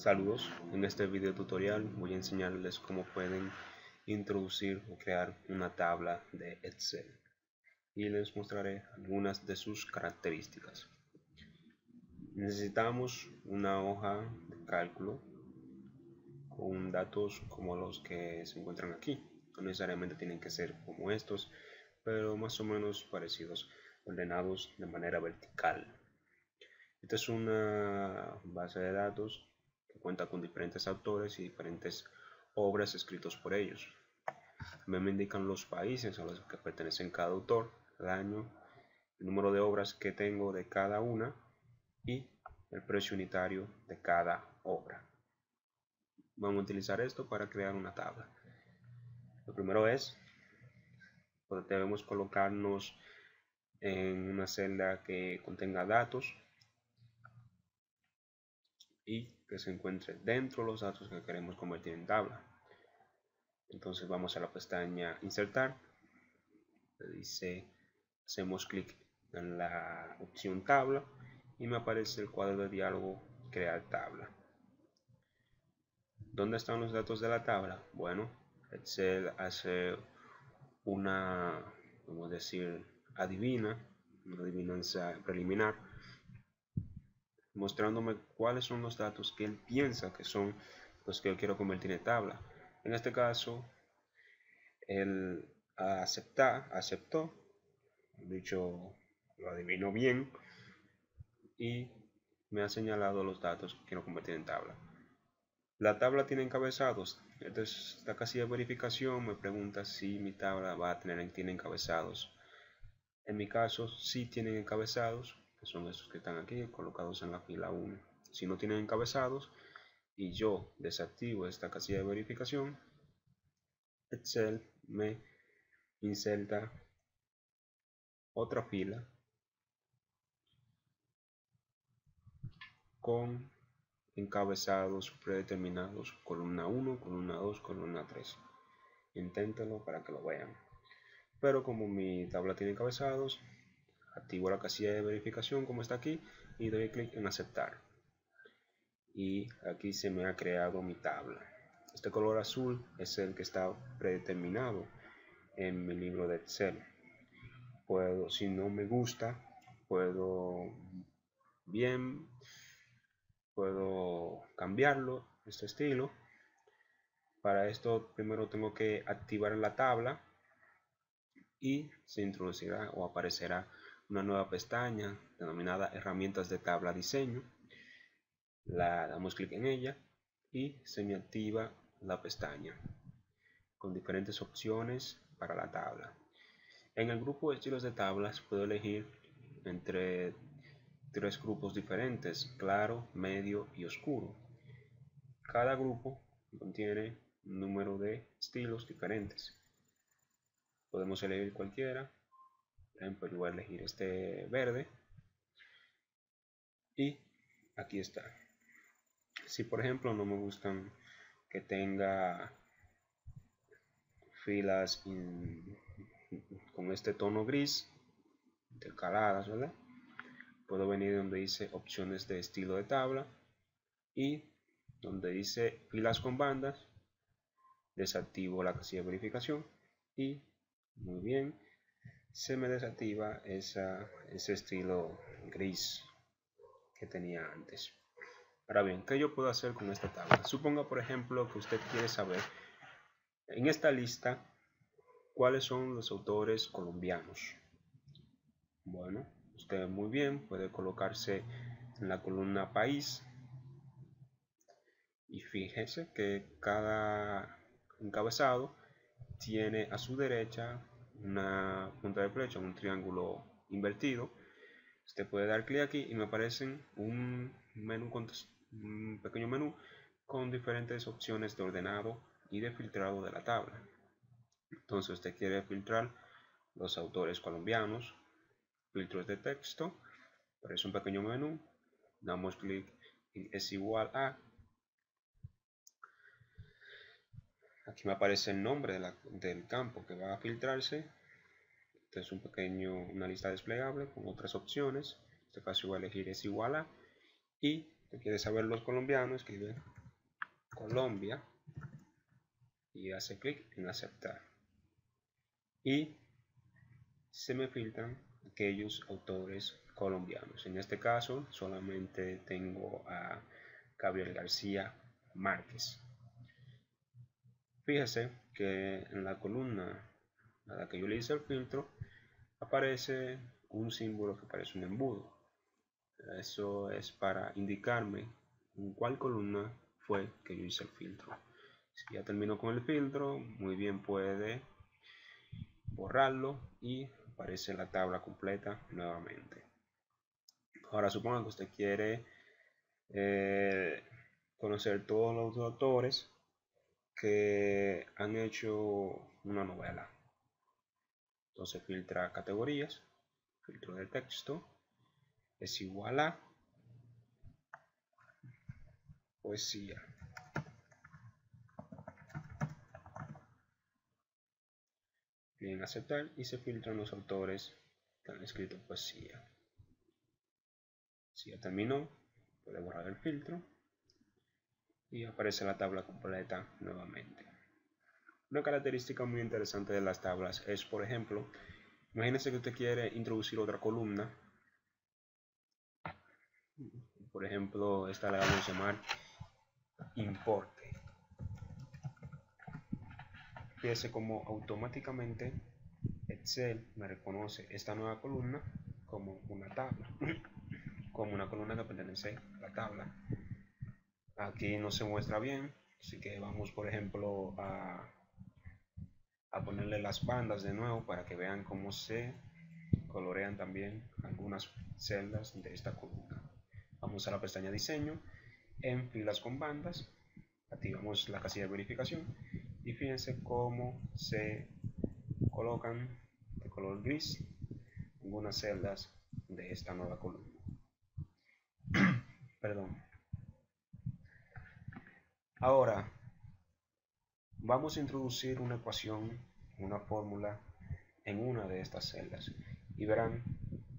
Saludos, en este video tutorial voy a enseñarles cómo pueden introducir o crear una tabla de Excel y les mostraré algunas de sus características. Necesitamos una hoja de cálculo con datos como los que se encuentran aquí. No necesariamente tienen que ser como estos, pero más o menos parecidos, ordenados de manera vertical. Esta es una base de datos que cuenta con diferentes autores y diferentes obras escritas por ellos. También me indican los países a los que pertenecen cada autor, el año, el número de obras que tengo de cada una y el precio unitario de cada obra. Vamos a utilizar esto para crear una tabla. Lo primero es, pues debemos colocarnos en una celda que contenga datos y que se encuentre dentro de los datos que queremos convertir en tabla. Entonces vamos a la pestaña insertar, dice, hacemos clic en la opción tabla y me aparece el cuadro de diálogo crear tabla. ¿Dónde están los datos de la tabla? Bueno, Excel hace una, vamos a decir, una adivinanza preliminar, mostrándome cuáles son los datos que él piensa que son los que yo quiero convertir en tabla. En este caso, él aceptó, dicho, lo adivinó bien y me ha señalado los datos que quiero convertir en tabla. La tabla tiene encabezados. Entonces, esta casilla de verificación me pregunta si mi tabla tiene encabezados. En mi caso, sí tienen encabezados, que son estos que están aquí, colocados en la fila 1. Si no tienen encabezados y yo desactivo esta casilla de verificación, Excel me inserta otra fila con encabezados predeterminados, columna 1, columna 2, columna 3. Inténtenlo para que lo vean. Pero como mi tabla tiene encabezados, activo la casilla de verificación como está aquí y doy clic en aceptar. Y aquí se me ha creado mi tabla. Este color azul es el que está predeterminado en mi libro de Excel. Si no me gusta, puedo cambiarlo, este estilo. Para esto primero tengo que activar la tabla y se introducirá o aparecerá una nueva pestaña denominada herramientas de tabla diseño. La damos clic en ella y se me activa la pestaña con diferentes opciones para la tabla. En el grupo de estilos de tablas puedo elegir entre tres grupos diferentes: claro, medio y oscuro. Cada grupo contiene un número de estilos diferentes. Podemos elegir cualquiera. Por ejemplo, yo voy a elegir este verde y aquí está. Si por ejemplo no me gustan que tenga filas con este tono gris intercaladas, ¿verdad? Puedo venir donde dice opciones de estilo de tabla y donde dice filas con bandas, desactivo la casilla de verificación y muy bien, se me desactiva ese estilo gris que tenía antes. Ahora bien, ¿qué yo puedo hacer con esta tabla? Suponga, por ejemplo, que usted quiere saber en esta lista cuáles son los autores colombianos. Bueno, usted muy bien puede colocarse en la columna país y fíjese que cada encabezado tiene a su derecha una punta de flecha, un triángulo invertido. Usted puede dar clic aquí y me aparecen un pequeño menú con diferentes opciones de ordenado y de filtrado de la tabla. Entonces usted quiere filtrar los autores colombianos, filtros de texto, aparece un pequeño menú, damos clic en es igual a, aquí me aparece el nombre del campo que va a filtrarse. Este es una lista desplegable con otras opciones. En este caso voy a elegir es igual a y Usted quiere saber los colombianos, escribe Colombia y hace clic en aceptar. Y se me filtran aquellos autores colombianos. En este caso solamente tengo a Gabriel García Márquez. Fíjese que en la columna a la que yo le hice el filtro aparece un símbolo que parece un embudo. Eso es para indicarme en cuál columna fue que yo hice el filtro. Si ya terminó con el filtro, muy bien puede borrarlo y aparece la tabla completa nuevamente. Ahora supongo que usted quiere conocer todos los autores que han hecho una novela. Entonces filtra categorías, filtro de texto, es igual a poesía. Bien, aceptar y se filtran los autores que han escrito poesía. Si ya terminó, puede borrar el filtro y aparece la tabla completa nuevamente. Una característica muy interesante de las tablas es, por ejemplo, imagínese que usted quiere introducir otra columna. Por ejemplo, esta la vamos a llamar importe. Fíjese cómo automáticamente Excel me reconoce esta nueva columna como una tabla, como una columna que pertenece a la tabla. Aquí no se muestra bien, así que vamos, por ejemplo, a ponerle las bandas de nuevo para que vean cómo se colorean también algunas celdas de esta columna. Vamos a la pestaña diseño, en filas con bandas, activamos la casilla de verificación y fíjense cómo se colocan de color gris algunas celdas de esta nueva columna. Perdón. Ahora vamos a introducir una ecuación, una fórmula en una de estas celdas y verán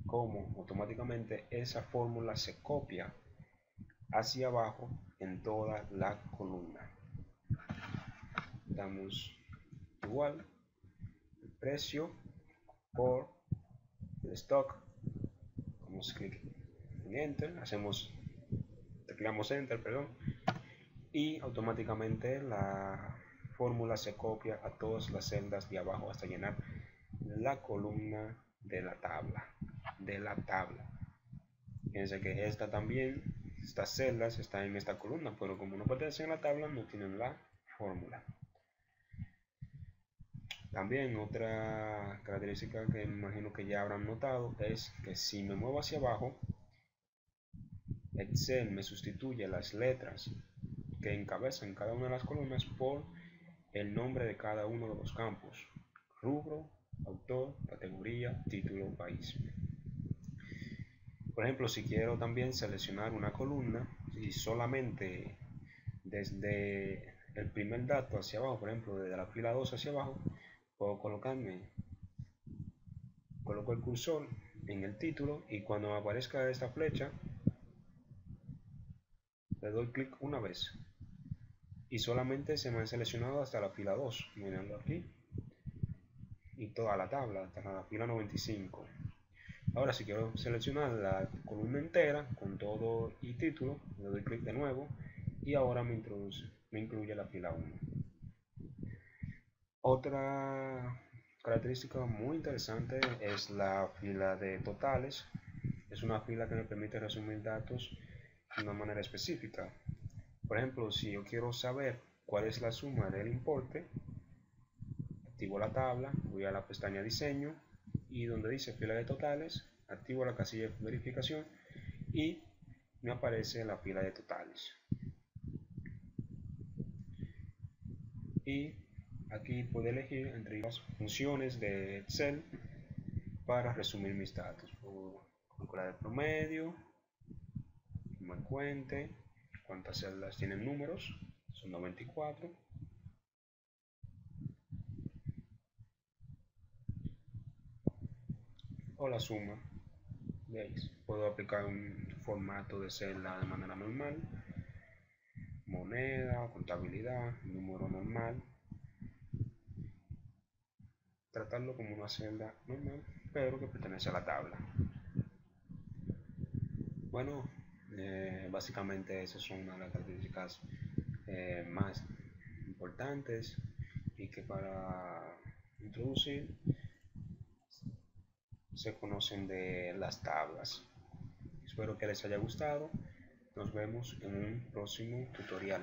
cómo automáticamente esa fórmula se copia hacia abajo en toda la columna. Damos igual el precio por el stock, damos clic en enter, tecleamos enter, perdón, y automáticamente la fórmula se copia a todas las celdas de abajo hasta llenar la columna de la tabla. Fíjense que estas celdas están en esta columna, pero como no pertenecen a la tabla, no tienen la fórmula. También otra característica que me imagino que ya habrán notado es que si me muevo hacia abajo, Excel me sustituye las letras que encabezan cada una de las columnas por el nombre de cada uno de los campos: rubro, autor, categoría, título, país. Por ejemplo, si quiero también seleccionar una columna y solamente desde el primer dato hacia abajo, por ejemplo desde la fila 2 hacia abajo, puedo coloco el cursor en el título y cuando me aparezca esta flecha le doy clic una vez y solamente se me ha seleccionado hasta la fila 2, mirando aquí, y toda la tabla hasta la fila 95. Ahora si quiero seleccionar la columna entera con todo y título, le doy clic de nuevo y ahora me incluye la fila 1. Otra característica muy interesante es la fila de totales. Es una fila que me permite resumir datos de una manera específica. Por ejemplo, si yo quiero saber cuál es la suma del importe, activo la tabla, voy a la pestaña diseño y donde dice fila de totales, activo la casilla de verificación y me aparece la fila de totales. Y aquí puedo elegir entre las funciones de Excel para resumir mis datos. Puedo calcular el promedio, que me cuente cuántas celdas tienen números, son 94. O la suma, ¿veis? puedo aplicar un formato de celda de manera normal, moneda, contabilidad, número normal, tratarlo como una celda normal, pero que pertenece a la tabla. Bueno, básicamente esas son una de las características más importantes y que para introducir se conocen de las tablas. Espero que les haya gustado. Nos vemos en un próximo tutorial.